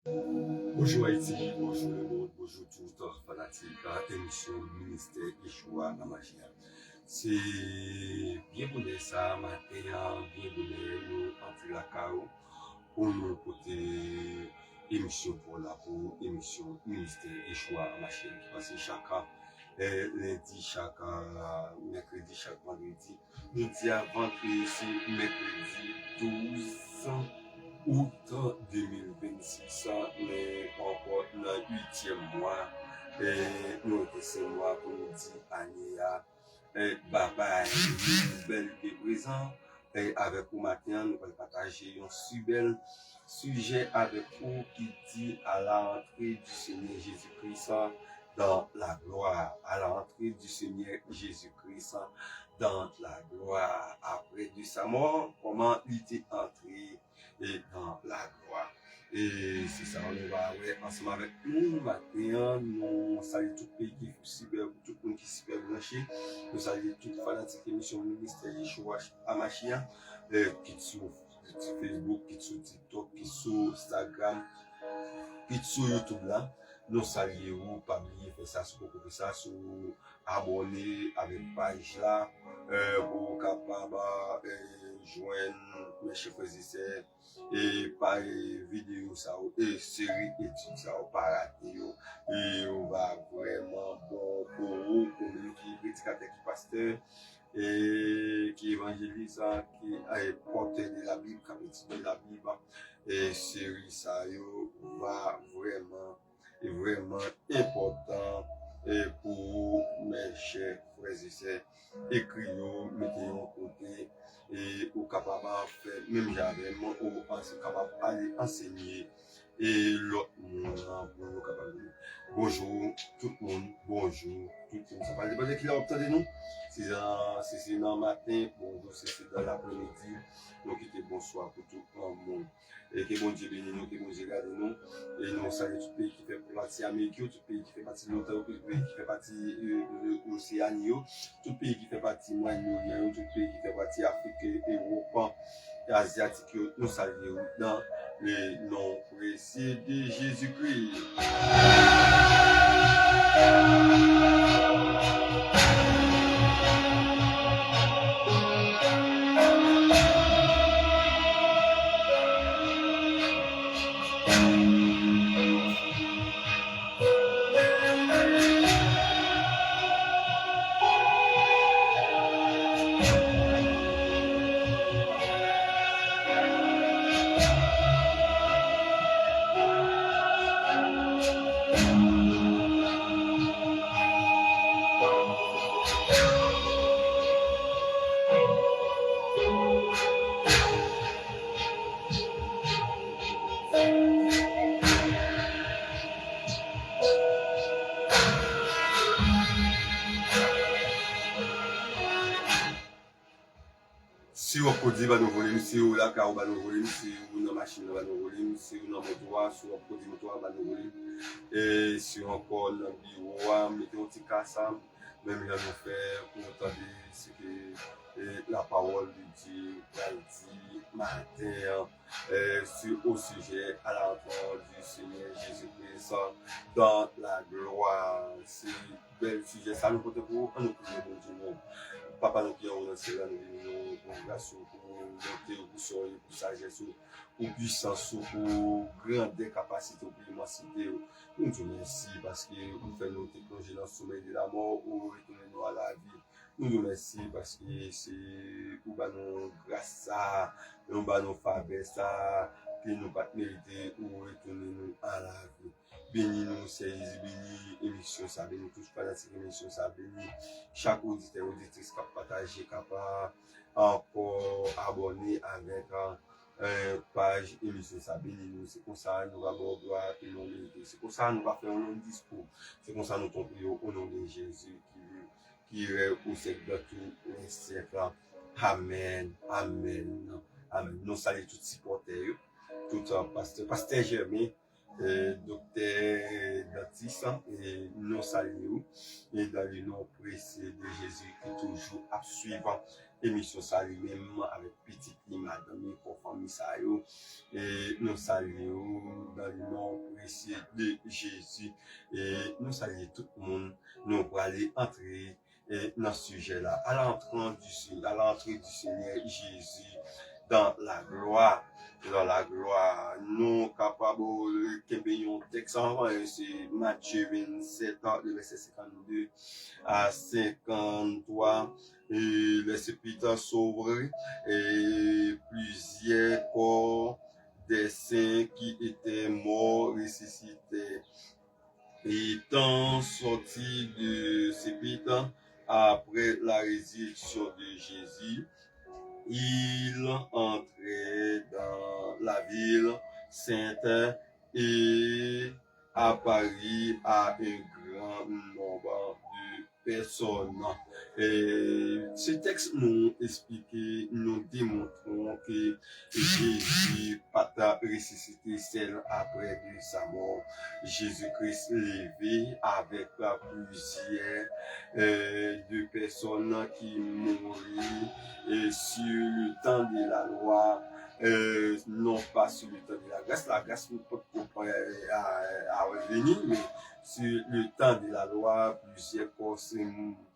Bonjour Haïti, bonjour le monde, bonjour tout fanatique à émission Ministère Yeshua Amachia. C'est bien bonnet ça, matin, bien bonnet nous en la cao pour nous côté émission pour émission Ministère Yeshua Amachia qui passe chaque lundi, chaque mercredi, chaque vendredi. Nous disons vendredi, c'est mercredi 12 août 2026, mais encore dans le 8e mois, nous sommes mois pour nous dire année bye bye, belle de présent. Avec vous maintenant, nous allons partager un super sujet avec vous qui dit à l'entrée du Seigneur Jésus-Christ dans la gloire, à l'entrée du Seigneur Jésus-Christ dans la gloire, après de sa mort, comment il était entré et dans la gloire. Et c'est ça, on va ensemble avec nous matin. Nous saluons tout le pays qui est super, tout le monde qui est super branché. Nous saluons toute fanatique émission Ministère Yeshua Amachia, qui est sur Facebook, qui est sur TikTok, qui est sur Instagram, qui est sur YouTube là. Nous saluons, pas oublier faire ça, sur ça, sur abonner avec page là, pour capable joindre mes chers frères et sœurs et par vidéo ça et série études ça pas rater et on va vraiment bon pour vous communauté prédicateur qui pasteur et qui évangélise qui porteur de la Bible qui de la Bible et série ça va vraiment important et pour mes chers frères et sœurs écrivez mettez en côté et ou capable de faire même j'avais ou capable d'aller enseigner et l'autre monde pour nous capable. Bonjour tout le monde, bonjour tout le monde. Ça va dépendre qui l'a obtenu nous. C'est dans le matin, bonjour c'est dans l'après-midi. Donc il était bonsoir pour tout le monde. Et que bon Dieu bénisse nous, que bon Dieu garde nous. Et nous saluons tout pays qui fait partie de l'Amérique, tout pays qui fait partie de l'OTAN, tout pays qui fait partie de l'Océanie, tout pays qui fait partie du Moyen-Orient, tout pays qui fait partie de l'Afrique, Europe et Asiatique. Nous saluons dans le nom précieux de Jésus-Christ. Si vous produit nous voler, si vous la car nous voler, si vous dans machine nous voler, si vous dans moteur, si vous produit moteur nous voler, et si vous encore dans bureau, mettez un petit casse, même là nous faire pour entendre ce que la parole de Dieu dit matin sur au sujet à la parole du Seigneur Jésus-Christ dans la gloire. C'est bel sujet, ça nous porte pour nous prier bon Dieu. Papa, nous qui avons lancé là, nous pour grâce, pour monter, pour soeur, pour sagesse, pour puissance, pour grande capacité, pour immensité. Nous te remercions parce que vous faites nous plonger dans le sommeil de la mort ou retourner nous à la vie. Nous te remercions parce que c'est pour nous grâce à nous, nous faveur ça, que nous pas mériter ou retourner nous à la vie. Bénis nous, Seigneur, bénis l'émission, ça bénis tous pas dans cette émission, ça bénis chaque auditeur, auditrice qui a partagé, qui a encore abonné avec page émission, ça bénis nous. C'est comme ça nous allons gloire et nous mériter. C'est comme ça nous allons faire un discours. C'est comme ça nous prions au nom de Jésus qui est au siècle de tous les siècles. Amen, amen, amen. Nous saluons tous les supporters, tout pasteur Germain. Docteur Baptiste et nous saluons et dans le nom précieux de Jésus qui toujours à suivre émission ça lui-même avec petit madame pour famille ça yo et nous saluons dans le nom précieux de Jésus et nous saluons tout le monde nous pour aller entrer dans ce sujet là à l'entrée du Seigneur Jésus dans la gloire nous capables de un texte c'est Matthieu 27 le verset 52 à 53 et les sépulcres s'ouvrirent et plusieurs corps des saints qui étaient morts ressuscités. Étant sortis de sépulcre après la résurrection de Jésus, il entrait dans la ville sainte et apparut à un grand nombre de personnes. Et ce texte nous explique, nous démontrons que Jésus pas ressuscité seul après de sa mort. Jésus-Christ levé avec plusieurs de personnes qui mourent sur le temps de la loi, non pas sur le temps de la grâce. La grâce ne peut pas revenir, mais sur le temps de la loi,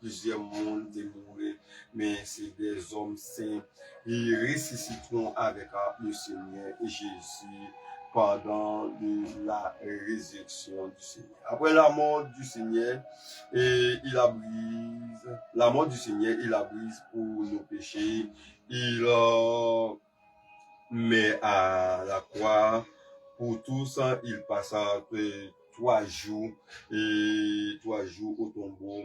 plusieurs mondes démourés, mais c'est des hommes saints. Ils ressusciteront avec le Seigneur Jésus pendant la résurrection du Seigneur. Après la mort du Seigneur, la mort du Seigneur, il la brise pour nos péchés. Il met à la croix pour tous. Il passa 3 jours au tombeau.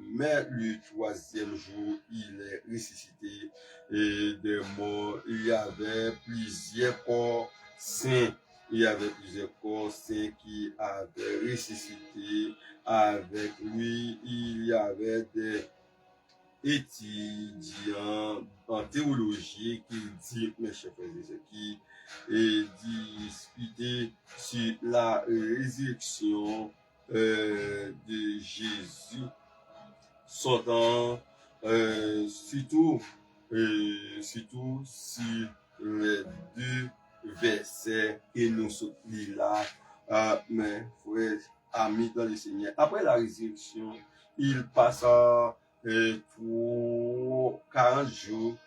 Mais le 3e jour, il est ressuscité et des morts. Il y avait plusieurs corps saints. Il y avait plusieurs corps saints qui avaient ressuscité avec lui. Il y avait des étudiants en théologie qui dit, mes chers frères et sœurs, qui discutaient sur la résurrection de Jésus, sortant surtout sur les 2 versets que nous sommes là, mes frères amis dans le Seigneur. Après la résurrection, il passa 40 jours,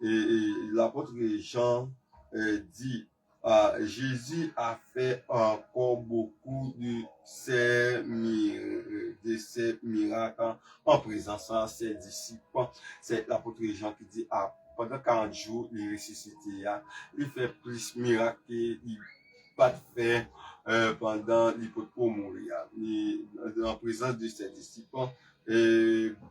et l'apôtre Jean dit, Jésus a fait encore beaucoup de ces miracles en présence de ses disciples. C'est l'apôtre Jean qui dit, pendant 40 jours, il est ressuscité, il fait plus de miracles qu'il pas fait pendant l'hypothèse pour mourir. En présence de ses disciples,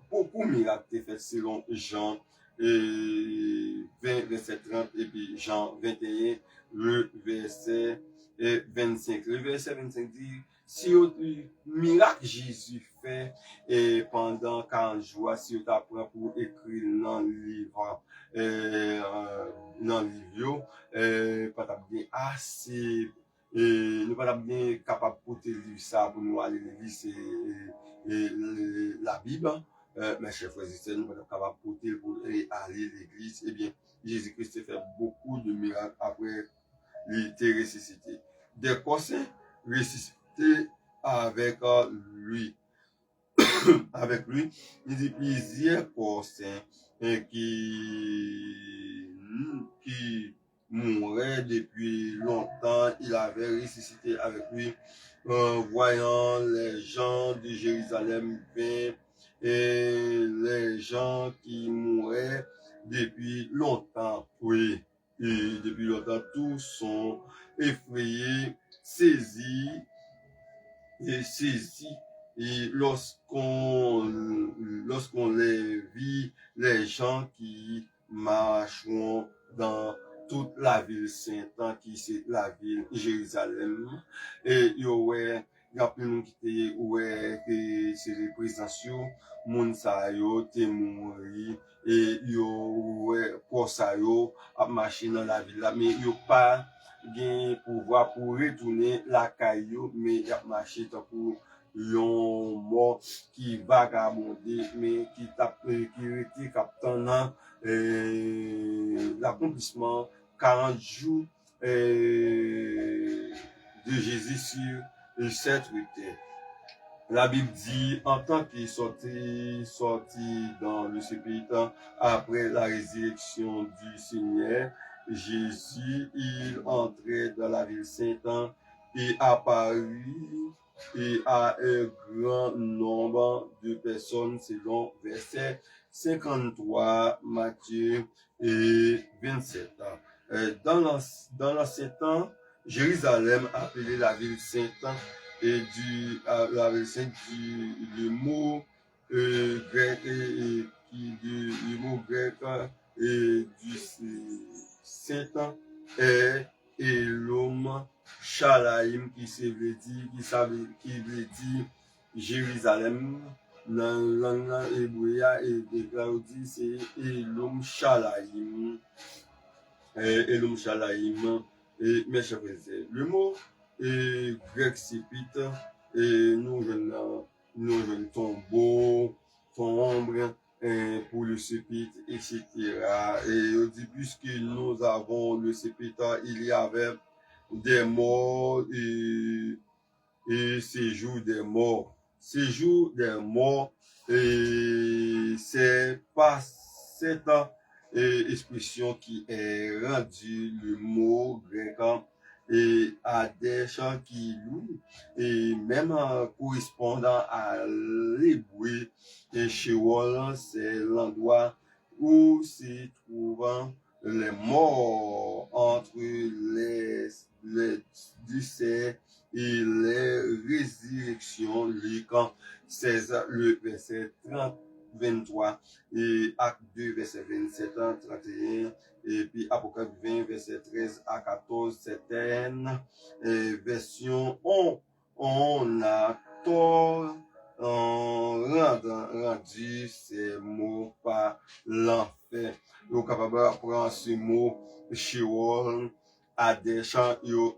beaucoup de miracles faits selon Jean 20, verset 30 et puis Jean 21, le verset 25. Le verset 25 dit, si le miracle Jésus fait pendant 40 jours, si vous apprend pour écrire dans le livre, pas bien assez, nous pas bien capable de porter ça pour nous aller lire la Bible. Mes chers frères et sœurs, nous sommes capables de porter pour aller à l'église. Eh bien, Jésus-Christ a fait beaucoup de miracles après il était ressuscité. Des conseils ressuscités avec lui. Avec lui, il dit plusieurs conseils qui mouraient depuis longtemps. Il avait ressuscité avec lui, voyant les gens de Jérusalem venir et les gens qui mouraient depuis longtemps. Oui, et depuis longtemps, tous sont effrayés, saisis. Et lorsqu'on les vit, les gens qui marcheront dans toute la ville sainte, qui c'est la ville Jérusalem, et il y aurait plus de qui que c'est les présentations, moun sa yo te mouri, et il y aurait pour ça yo à marcher dans la ville là, mais il y a pas gain pouvoir pour retourner la caillou, mais il a marché pour yon mort qui vagabondait, mais qui était captant l'accomplissement 40 jours de Jésus sur cette terre. La Bible dit, en tant qu'il sorti dans le sépulcre après la résurrection du Seigneur, Jésus, il entrait dans la ville sainte et apparut et à un grand nombre de personnes selon verset 53, Matthieu et 27. Dans l'ancien temps, Jérusalem, appelée la ville sainte, et la ville sainte, le mot grec le mot grec du saint est Elom Shalaim qui veut dire Jérusalem. Dans la langue hébreu et de Claudie, c'est Elom Shalaim. Elom Shalaim. Mes chers frères, le mot grec sépite, et nous jeunes tombeaux, tombe pour le sépite, etc. Et au début, puisque nous avons le sépite, il y avait des morts et séjour des morts. Séjour des morts, et c'est pas cette expression qui est rendue le mot grec et à des gens qui louent, et même correspondant à l'hébreu, et Sheol, c'est l'endroit où se trouvent les morts entre les décès et les résurrections. Luc 16, le verset 30, 23, et Acte 2, verset 27, 31, et puis Apocalypse 20, verset 13 à 14, certaines versions on a tort rendu ces mots par l'enfer. Nous sommes capables d'apprendre ce mot Sheol à des gens qui ont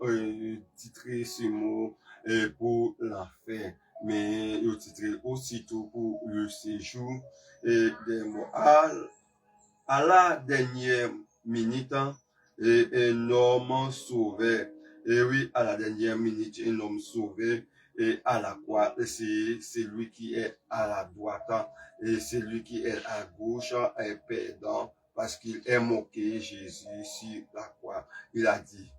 titré ce mot pour l'enfer, mais ils ont titré aussitôt pour le séjour des mots. À la dernière minute, un homme sauvé. Et oui, à la dernière minute, un homme sauvé. Et à la croix, c'est lui qui est à la droite. Et celui qui est à gauche est perdant parce qu'il est moqué Jésus sur la croix. Il a dit,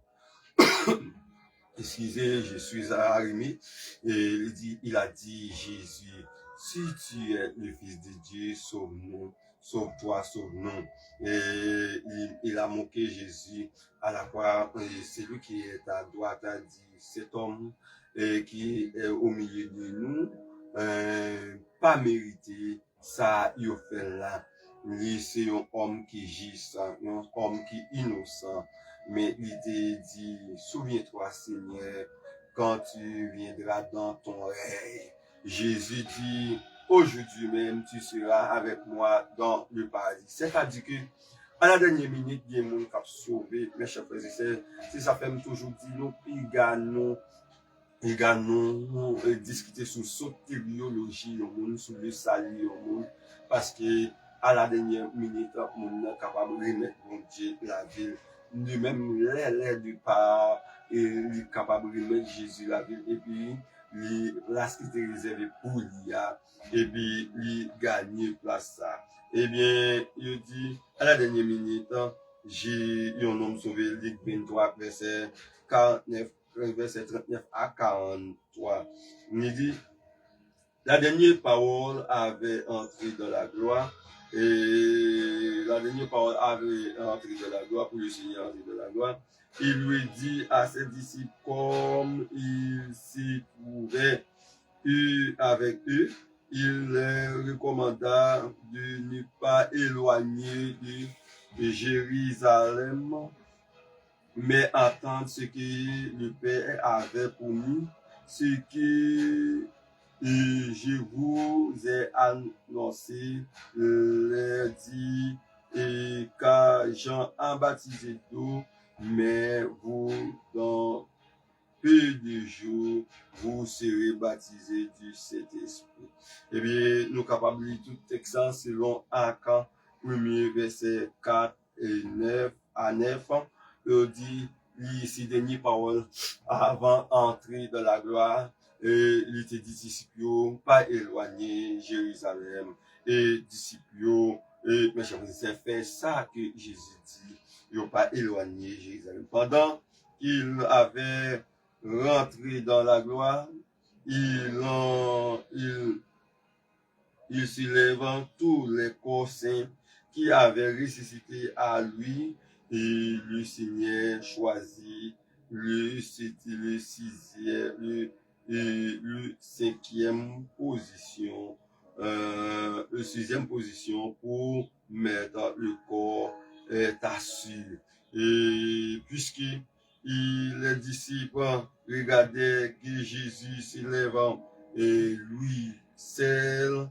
excusez, je suis à Rémi. Et il a dit, Jésus, si tu es le Fils de Dieu, sauve-nous. Sauve-toi, sauve-nous. Et il a moqué Jésus à la croix. Celui qui est à droite a dit, cet homme qui est au milieu de nous, pas mérité, ça il fait là. Lui, c'est un homme qui gisse, un homme qui est innocent. Mais il te dit, souviens-toi, Seigneur, quand tu viendras dans ton règne. Jésus dit, aujourd'hui même, tu seras avec moi dans le paradis. C'est-à-dire que, à la dernière minute, il y a des gens qui ont sauvé, mes chers frères et sœurs. C'est ça fait toujours dire, nous, il gagnons discuter sur soteriologie, sur le salut, parce que, à la dernière minute, on est capable de remettre mon Dieu la ville. Lui-même, l'air du part, et il est capable de remettre Jésus la ville, et puis, la ce qui était réservé pour lui, et puis, il gagne place ça. Eh bien, il dit, à la dernière minute, j'ai eu un homme sauvé, Luc 23, verset 49, verset 39 à 43. Il dit, la dernière parole avait entré dans la gloire, et la dernière parole avait entré dans la gloire, pour le Seigneur entrer dans la gloire. Il lui dit à ses disciples, comme il s'y trouvait avec eux, il les recommanda de ne pas éloigner de Jérusalem, mais attendre ce que le Père avait promis, ce que je vous ai annoncé, leur dit, et car Jean a baptisé d'eau, mais vous peu de jours, vous serez baptisés du Saint-Esprit. Eh bien, nous sommes capables de lire tout texte selon Actes 1er verset 4 et 9 à 9. Il dit, ici, dernière parole, avant d'entrer dans la gloire, et il était dit, disciples, pas éloigner Jérusalem, et disciples, et mes chers frères, c'est fait ça que Jésus dit, ils n'ont pas éloigné Jérusalem. Pendant qu'il avait rentré dans la gloire, il s'élèvant tous les corps saints qui avaient ressuscité à lui, et le Seigneur choisit le sixième, le cinquième position, le sixième position pour mettre le corps assis. Et puisque les disciples regardaient que Jésus s'élevant, et lui seul,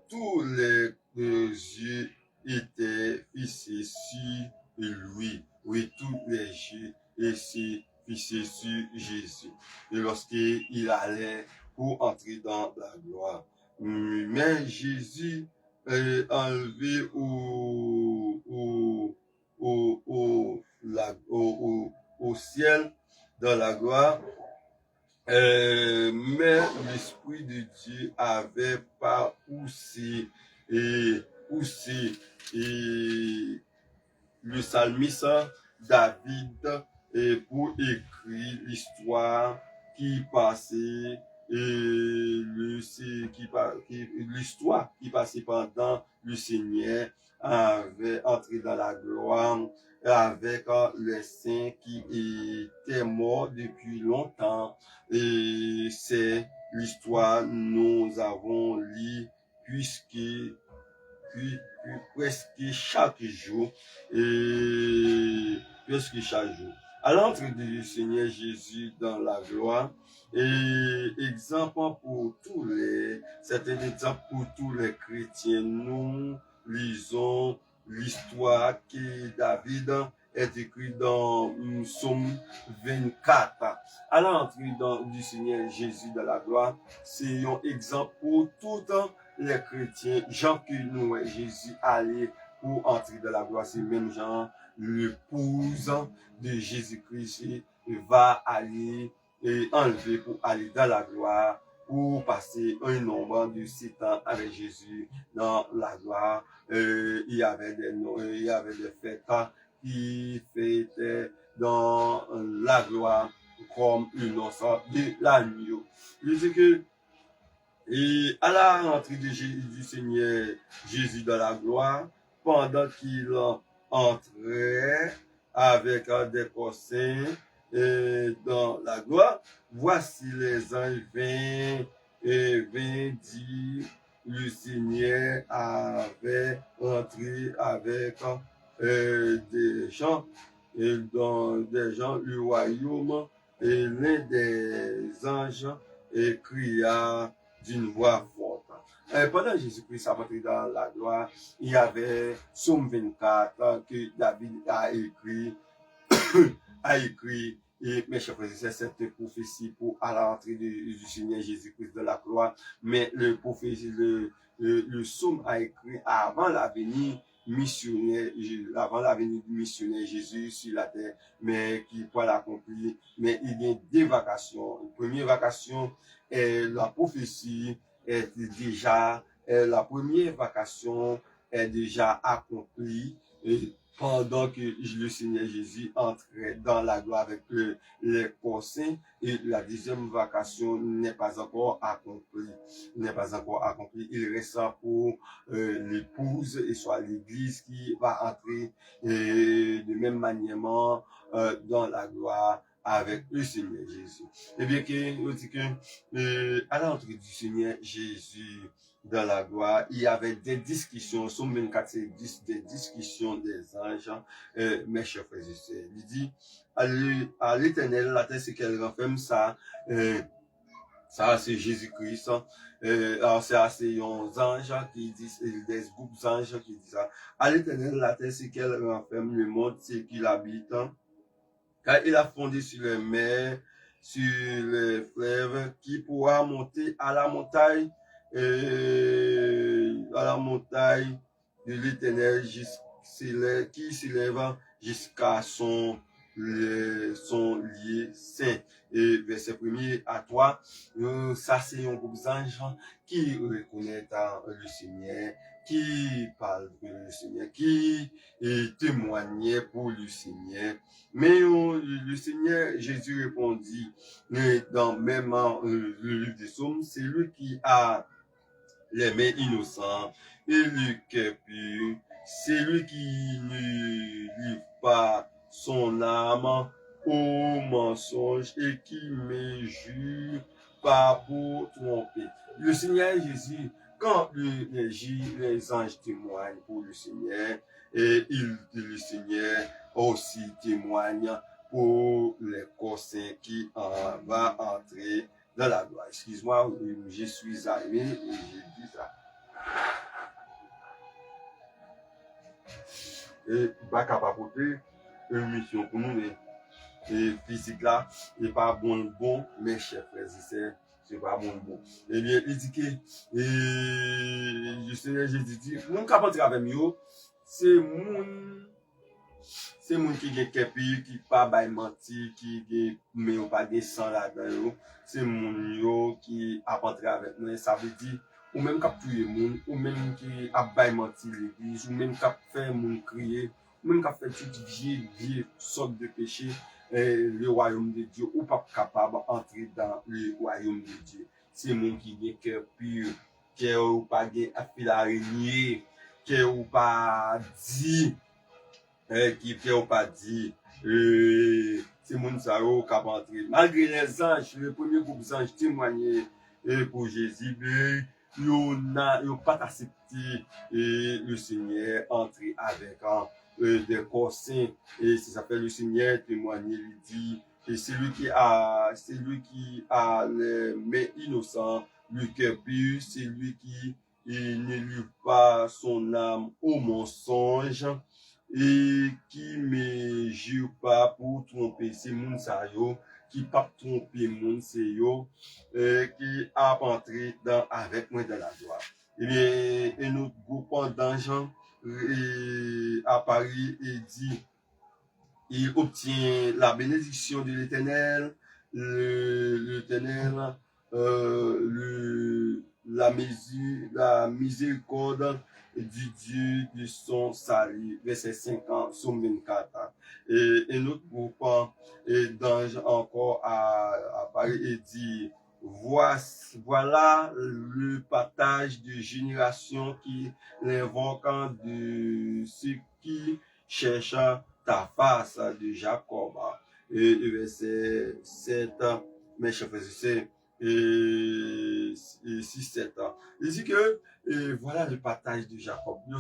tous les yeux étaient fixés sur lui. Oui, tous les yeux étaient fixés sur Jésus. Et lorsqu'il allait pour entrer dans la gloire. Mais Jésus est enlevé au ciel dans la gloire. Mais l'Esprit de Dieu avait pas poussé et le psalmiste David pour écrire l'histoire qui passait l'histoire qui passait pendant le Seigneur avait entré dans la gloire avec les saints qui étaient morts depuis longtemps. Et c'est l'histoire nous avons lu presque chaque jour. À l'entrée du Seigneur Jésus dans la gloire, et exemple pour c'est un exemple pour tous les chrétiens. Nous lisons l'histoire que David est écrite dans Psaume 24. À l'entrée du Seigneur Jésus dans la gloire, c'est un exemple pour tous les chrétiens. Jean que nous, Jésus allait pour entrer dans la gloire, c'est même Jean, l'épouse de Jésus-Christ, va aller et enlever pour aller dans la gloire, pour passer un nombre de 7 ans avec Jésus dans la gloire. Il y avait des fêtes qui fêtaient dans la gloire comme une offre de l'agneau. Je dis que et à la rentrée du Seigneur Jésus dans la gloire, pendant qu'il entrait avec des corps saints dans la gloire, voici les anges vinrent dire le Seigneur avait entré avec des gens et dans des gens du royaume, et l'un des anges cria d'une voix forte. Pendant Jésus-Christ a entré dans la gloire, il y avait Psaume 24 que David a écrit, et mes chers frères et sœurs, cette prophétie pour à l'entrée du Seigneur Jésus-Christ dans la gloire, mais le psaume a écrit avant la venue missionnaire, du missionnaire Jésus sur la terre, mais qui pas l'accompli. Mais il y a deux vacations. La première vacation est la prophétie la première vacation est déjà accomplie. Et pendant que le Seigneur Jésus entrait dans la gloire avec les corps saints, et la deuxième vacation n'est pas encore accomplie. Il reste pour l'épouse et soit l'église qui va entrer de même manière dans la gloire avec le Seigneur Jésus. Et bien on dit que à l'entrée du Seigneur Jésus dans la gloire, il y avait des discussions, Psaume 24, des discussions des anges, mes chers frères et sœurs. Il dit, à l'Éternel, la terre, c'est qu'elle renferme ça, ça c'est Jésus-Christ, alors c'est assez anges qui disent, des groupes d'anges qui disent ça. À l'Éternel, la terre, c'est qu'elle renferme le monde, c'est qu'il habite, car il a fondé sur les mers sur les fleuves, qui pourra monter à la montagne de l'Éternel qui s'élève jusqu'à son lieu saint. Et verset 1er à 3, ça c'est un groupe d'anges qui reconnaît le Seigneur, qui parle de le Seigneur, qui témoignait pour le Seigneur. Mais le Seigneur Jésus répondit, dans même le livre des Psaumes, c'est lui qui a les mains innocentes et le cœur pur. C'est lui qui ne livre pas son âme au mensonge et qui ne jure pas pour tromper. Le Seigneur Jésus, quand les anges témoignent pour le Seigneur, et le Seigneur aussi témoigne pour les cossins qui va entrer dans la gloire. Excuse-moi, je suis allé et j'ai dit ça. Et pas capable de une mission pour nous, et physique là, n'est pas bon, mes chers frères et sœurs, c'est pas bon. Eh bien, il dit que, je sais, j'ai dit, mon capable avec moi, c'est mon qui gen kepi, qui pas bay menti, qui gen mais ou pas gen sang là-dedans, c'est mon yo qui a rentré avec nous, ça veut dire ou même qui tuer moun, ou même qui a bay menti l'église, ou même qui fait moun crier, ou même qui fait toute vie sorte de péché, le royaume de Dieu, ou pas capable d'entrer dans le royaume de Dieu. C'est mon qui gen cœur pur, cœur ou pas gen affaire araignée, cœur ou pas dit qui fait pas dit, c'est mon sao qui a entré. Malgré les anges, le premier groupe d'anges témoignaient pour Jésus, mais ils n'ont pas accepté le Seigneur entrer avec des corps saints. Et ça s'appelle le Seigneur témoigner, il dit, et c'est lui qui a les mains innocents, le cœur pur, c'est lui qui ne livre pas son âme au mensonge et qui ne jure pas pour tromper. C'est moun sa yo qui pas tromper moun, c'est yo qui a entré avec moi dans la gloire. Eh bien, un autre groupe d'anges à Paris et dit, il obtient la bénédiction de l'Éternel, l'Éternel, la miséricorde du Dieu de son salut. Verset 50, Somme 24. Et un autre groupe d'anges encore à Paris et dit, voilà le partage de génération qui l'invoquant de ceux qui cherchent ta face de Jacob. Et verset 7, mes chers frères et sœurs, et 6, 7 ans. Il dit que voilà le partage de Jacob. Ils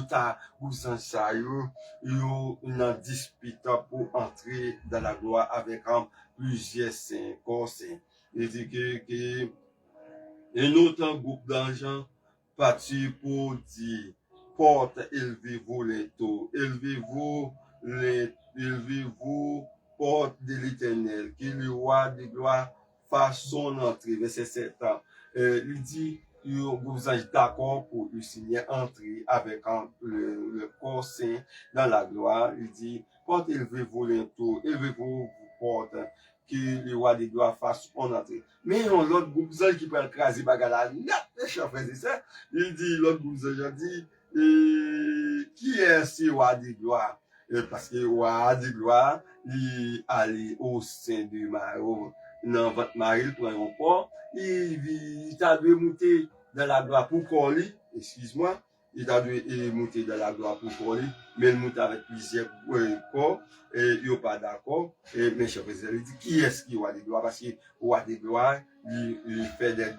ont une dispute pour entrer dans la gloire avec plusieurs saints, corps saints. Il dit que un autre groupe d'argent parti pour dire porte, élevez-vous les taux, élevez-vous, porte de l'Éternel, que le roi de gloire fasse son entrée. Verset 7 ans. Il dit, vous êtes d'accord pour le Seigneur entrer avec le corps saint dans la gloire. Il dit, porte, élevez-vous les taux, élevez-vous, porte, que le roi de gloire fasse son entrée. Mais l'autre groupe d'anges qui peut écraser bagala, mes chers frères et sœurs, il dit, l'autre groupe d'anges dit, qui est ce roi de gloire? Parce que le roi de gloire, il allait au sein de Marie, dans votre mari, pour un port, il t'a dû monter dans la gloire pour coller, excuse-moi, il t'a dû monter dans la gloire pour coller, mais il monte avec plusieurs corps, et il n'est pas d'accord, et mes chers frères, il dit, qui est-ce qui est roi de gloire? Parce que le roi de gloire, il fait des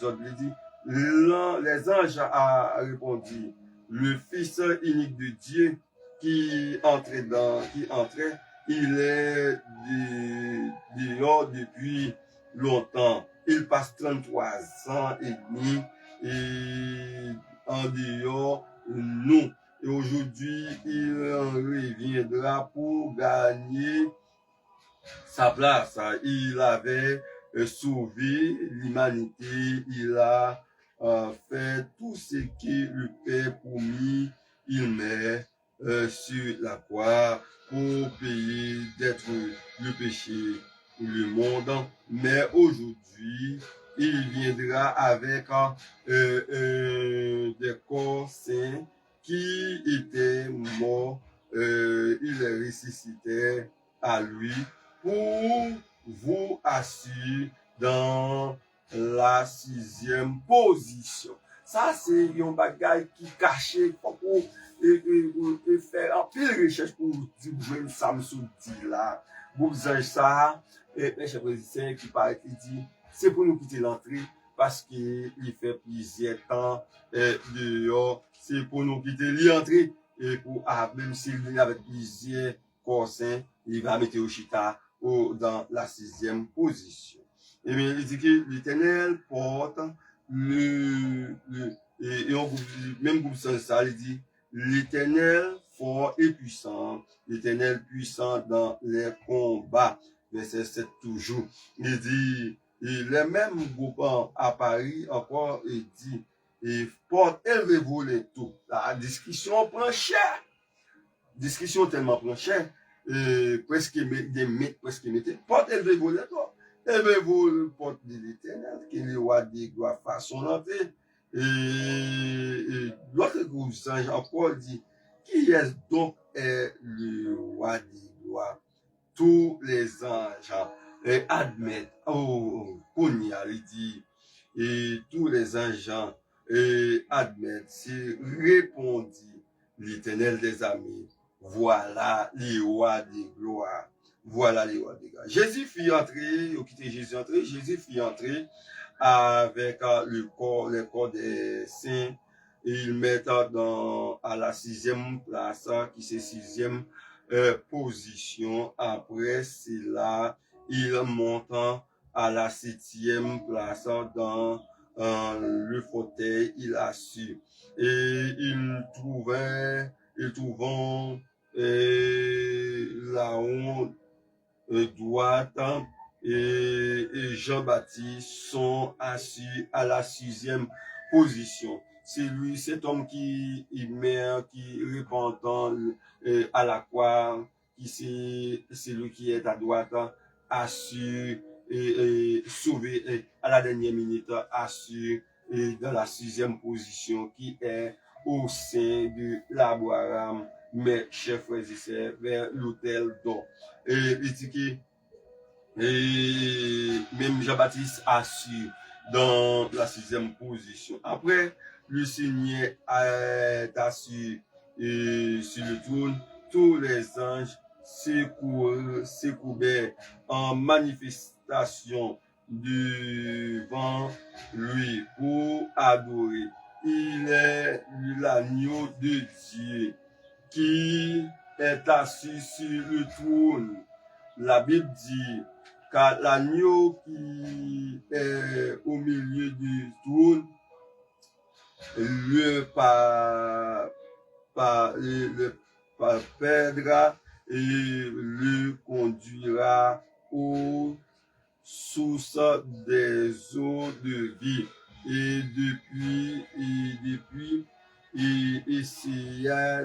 ordres, il dit, les anges a répondu, le fils unique de Dieu qui entrait, il est dehors depuis longtemps. Il passe 33 ans et demi et en dehors, nous. Et aujourd'hui, il reviendra pour gagner sa place. Il avait sauvé l'humanité. Il a fait tout ce qui le Père promis. Il met sur la croix pour payer d'être le péché pour le monde. Mais aujourd'hui, il viendra avec des corps saints qui étaient morts. Il les ressuscitait à lui pour vous assurer dans la 6e position. Ça, c'est un bagage qui caché pour faire un peu de recherche pour dire ça me dit là. Vous avez ça, mes chers présidents qui paraît qui dit, c'est pour nous quitter l'entrée parce qu'il fait plusieurs temps dehors. C'est pour nous quitter l'entrée et pour, même s'il y avait plusieurs corsins, il va mettre au chita dans la 6e position. Et bien, il dit que l'Éternel porte et on, même groupe ça, il dit l'Éternel fort et puissant, l'Éternel puissant dans les combats. Verset 7 toujours. Il dit, et les mêmes groupes à Paris encore, il dit, et porte élevez-vous les tout. La discussion prend cher. Discussion tellement prend cher. Presque des mètres, presque mettez. Porte élevez-vous les tout. Élevez-vous le porte de l'Éternel, qui est le roi des gloires façon d'entrer. Et l'autre groupe, Saint Jean-Paul dit, qui est donc le roi des gloires? Tous les anges admettent, Kounia, il dit, et tous les anges admettent, c'est répondit l'Éternel des armées, voilà les rois des gloires. Voilà les rois des gloires. Jésus fit entrer, au quitter Jésus entrer, Jésus fit entrer avec le corps des saints, et ils mettent à la 6e place, qui c'est 6e position. Après cela, ils montent à la 7e place dans le fauteuil, il assis. Et ils trouvent la honte droite et Jean-Baptiste sont assis à la 6e position. C'est lui, cet homme qui meurt, qui repentant à la croix, c'est lui qui est à droite, assis et sauvé à la dernière minute, assis dans la 6e position, qui est au sein de l'Abraham, mes chers frères et sœurs, vers l'autel d'or. Et il dit que même Jean-Baptiste assure dans la 6e position. Après, le Seigneur est assis sur le trône. Tous les anges s'écouraient en manifestation devant lui pour adorer. Il est l'agneau de Dieu qui est assis sur le trône. La Bible dit, car l'agneau qui est au milieu du trône le perdra et le conduira aux sources des eaux de vie. Et depuis, il essaya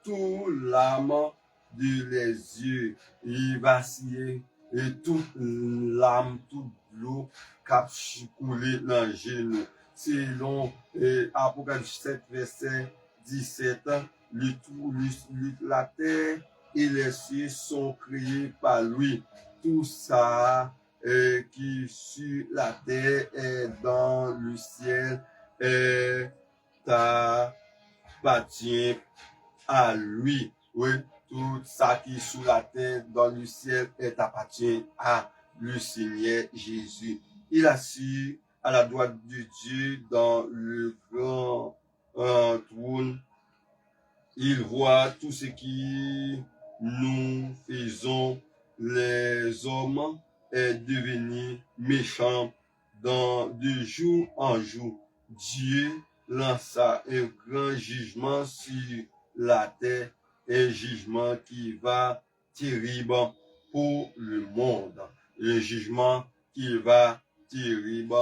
tout l'âme de les yeux. Il vacillait et toute l'âme, toute l'eau cap coulé dans le genou. Selon Apocalypse 7, verset 17, la terre et les cieux sont créés par lui. Tout ça qui sur la terre et dans le ciel appartient à lui. Oui, tout ça qui est sous la terre, dans le ciel, appartient à le Seigneur Jésus. Il assure à la droite de Dieu dans le grand trône. Il voit tout ce qui nous faisons, les hommes, est devenu méchants de jour en jour. Dieu lança un grand jugement sur la terre, un jugement qui va terrible pour le monde. Le jugement qui va terrible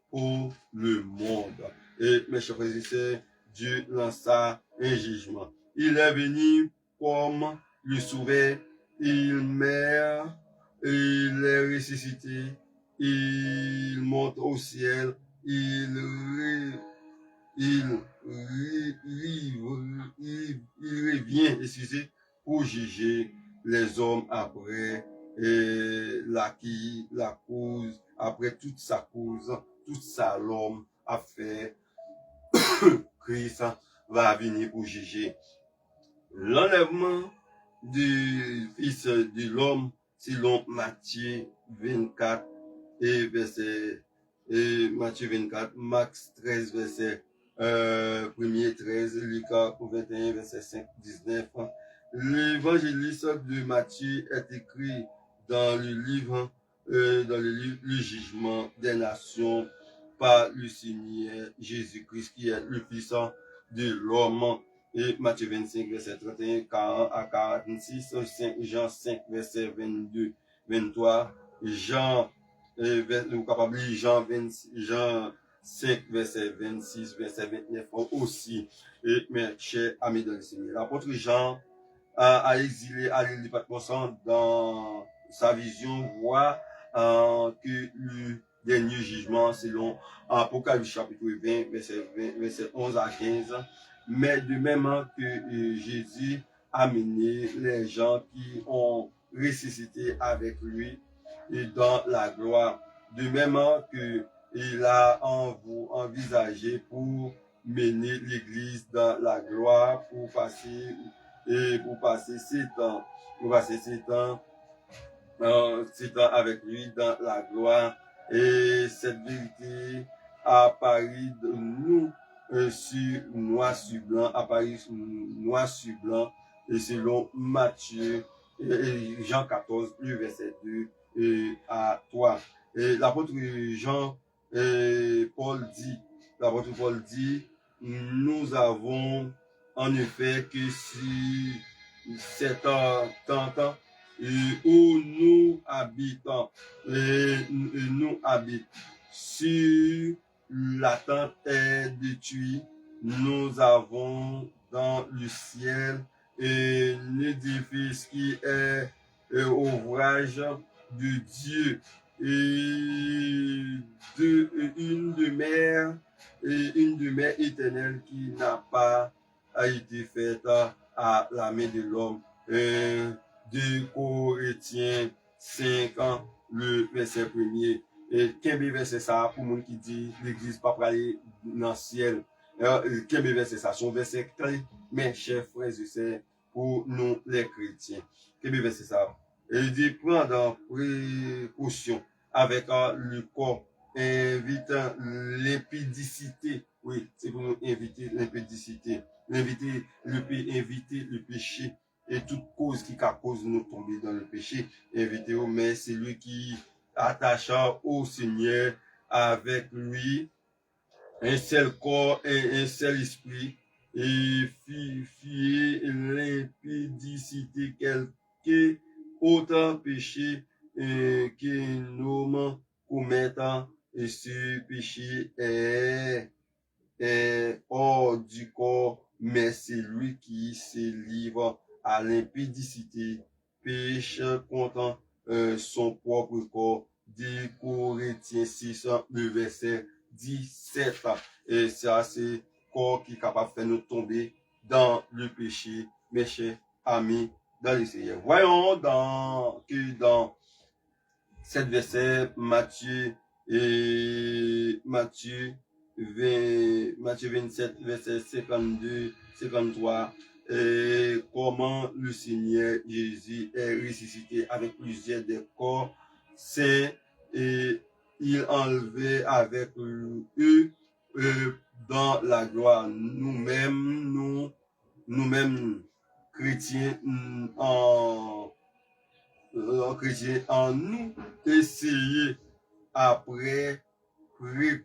pour le monde. Et mes chers frères et sœurs, Dieu lança un jugement. Il est venu comme le sauveur, il meurt, il est ressuscité, il monte au ciel, il revient, excusez, pour juger les hommes après la cause, après toute sa cause, toute sa l'homme a fait. Christ va venir pour juger. L'enlèvement du Fils de l'homme, selon Matthieu 24 et verset Matthieu 24, Marc 13, verset 1er 13, Lucas 21, verset 5, 19. L'évangéliste de Matthieu est écrit dans le livre, le jugement des nations par le Seigneur Jésus-Christ, qui est le Fils de l'homme. Et Matthieu 25, verset 31 à 46, Jean 5, verset 22, 23, Jean 5, verset 26, verset 29 aussi. Et mes chers amis dans le Seigneur, l'apôtre Jean a exilé à l'île de Patmos dans sa vision, voit que le dernier jugement, selon Apocalypse chapitre 20, verset 11 à 15, mais de même que Jésus a mené les gens qui ont ressuscité avec lui et dans la gloire, de même que il a envisagé pour mener l'Église dans la gloire, pour passer 7 ans, avec lui dans la gloire. Et cette vérité apparu de nous sur noir sur blanc, et selon Matthieu et Jean 14, le verset 2 à 3. Et l'apôtre l'apôtre Paul dit, nous avons en effet que si c'est un temps où nous habitons et nous habitons sur la tente est détruite, nous avons dans le ciel un édifice qui est ouvrage de Dieu et une demeure éternelle qui n'a pas été faite à la main de l'homme. 2 Corinthiens 5 ans, le verset 1er. Et quel verset ça pour moi qui dit l'église pas pour aller dans le ciel. Quel verset ça, son verset clé, mes chers frères et sœurs, pour nous les chrétiens. Quel verset ça? Il dit prendre précaution avec le corps, invitant l'impudicité. Oui, c'est pour nous inviter l'impudicité, inviter le péché et toute cause qui cause nous tomber dans le péché. Inviter au mais c'est lui qui attache au Seigneur avec lui un seul corps et un seul esprit et fier l'impudicité quelque autant péché que nous commettons et ce péché est hors du corps, mais c'est lui qui se livre à l'impudicité, péche contre son propre corps. 2 Corinthiens 6, le verset 17. Et ça, c'est corps qui est capable de faire nous tomber dans le péché, mes chers amis, dans le Seigneur. Voyons dans cet verset, Matthieu 27, verset 52, 53, comment le Seigneur Jésus est ressuscité avec plusieurs des corps saints et il enlevait avec eux dans la gloire. Nous-mêmes, chrétiens, en nous essayer après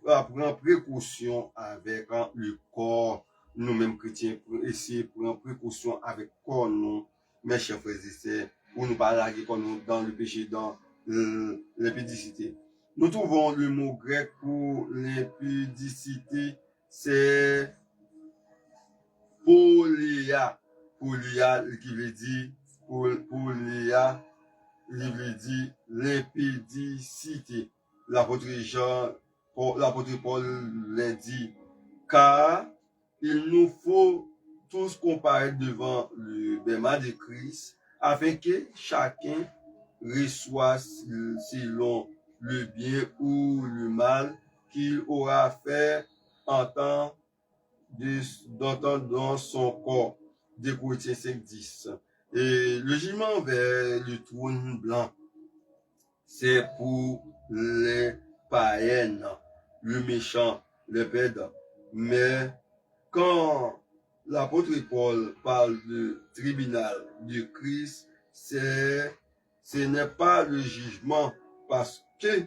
prendre précaution avec le corps, nous-mêmes chrétiens, pour essayer de prendre précaution avec le corps, nous, mes chers frères et sœurs, pour nous pas larguer comme nous dans le péché, dans l'impudicité. Nous trouvons le mot grec pour l'impudicité, c'est polia. Polia qui veut dire polia, qui veut dire l'impudicité. L'apôtre Paul l'a dit, car il nous faut tous comparaître devant le bêma de Christ afin que chacun reçoit selon le bien ou le mal qu'il aura fait entendre dans son corps. 2 Corinthiens 5:10. Et le jugement vers le trône blanc, c'est pour les païennes, le méchant, le bête. Mais quand l'apôtre Paul parle de tribunal du Christ, ce n'est pas le jugement, parce que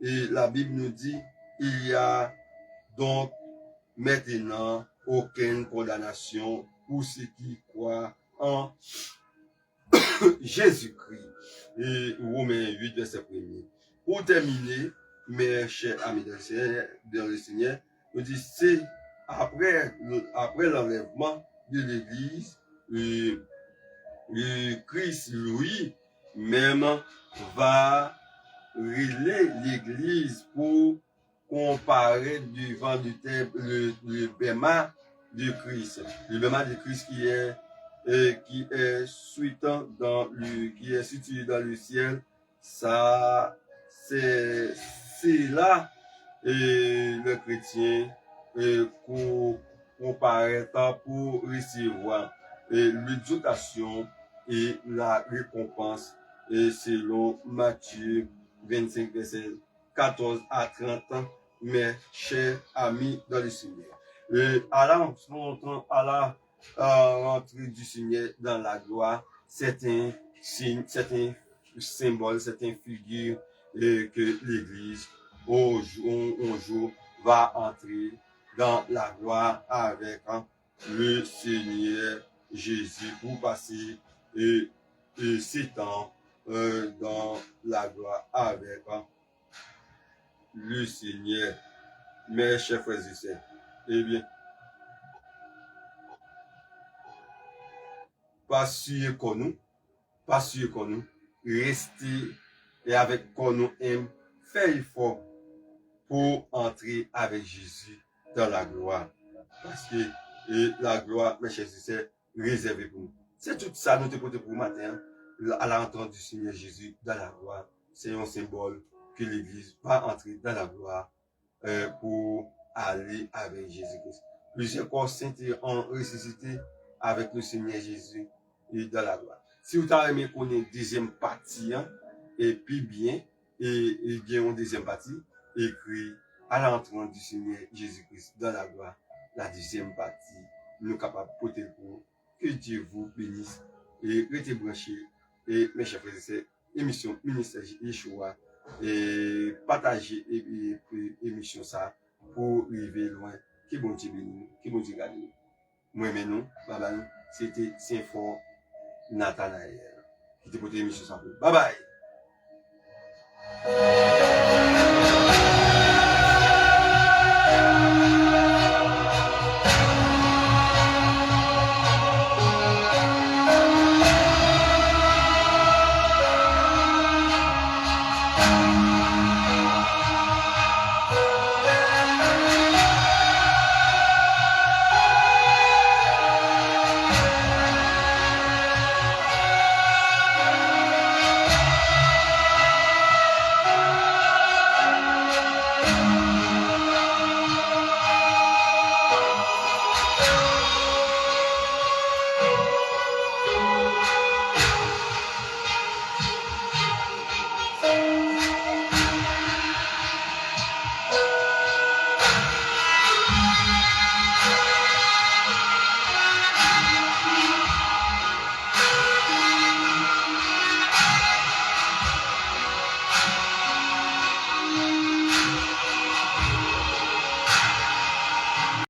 et la Bible nous dit il y a donc maintenant aucune condamnation pour ceux qui croient en Jésus-Christ. Et Romains 8, verset 1er. Pour terminer, mes chers amis dans le Seigneur, nous dit c'est après l'enlèvement de l'Église, le Christ, lui, même va relayer l'Église pour comparer devant le bêma de Christ. Le bêma de Christ qui est situé dans le ciel. Ça, c'est là le chrétien comparaîtra pour recevoir l'exaltation et la récompense selon Matthieu 25, verset 14 à 30 ans, mes chers amis dans le Seigneur. À la rentrée du Seigneur dans la gloire, c'est un signe, c'est un symbole, c'est une figure que l'Église, un jour, va entrer dans la gloire avec le Seigneur Jésus pour passer 7 ans dans la gloire avec le Seigneur. Mes chers frères et sœurs, eh bien, pas sûr qu'on nous, rester et avec qu'on nous aime, faire effort pour entrer avec Jésus dans la gloire. Parce que la gloire, mes chers et sœurs, réservée pour nous. C'est tout ça nous te portons pour le matin, à l'entrée du Seigneur Jésus dans la gloire. C'est un symbole que l'Église va entrer dans la gloire pour aller avec Jésus-Christ. Plusieurs corps saints ont ressuscité avec le Seigneur Jésus et dans la gloire. Si vous avez aimé connaître deuxième partie, et puis bien, et bien en deuxième partie, écrit à l'entrée du Seigneur Jésus-Christ dans la gloire, la deuxième partie, nous capables de porter le coup. Que Dieu vous bénisse et restez branchés. Et mes chers frères et sœurs, émission Ministère Yeshua, et partagez l'émission ça pour arriver loin. Qui bon Dieu bénisse, qui bon Dieu garde nous. Moi, mais nous, bye bye, c'était Saint-Fort Nathanaël qui te porte l'émission ça. Bye bye.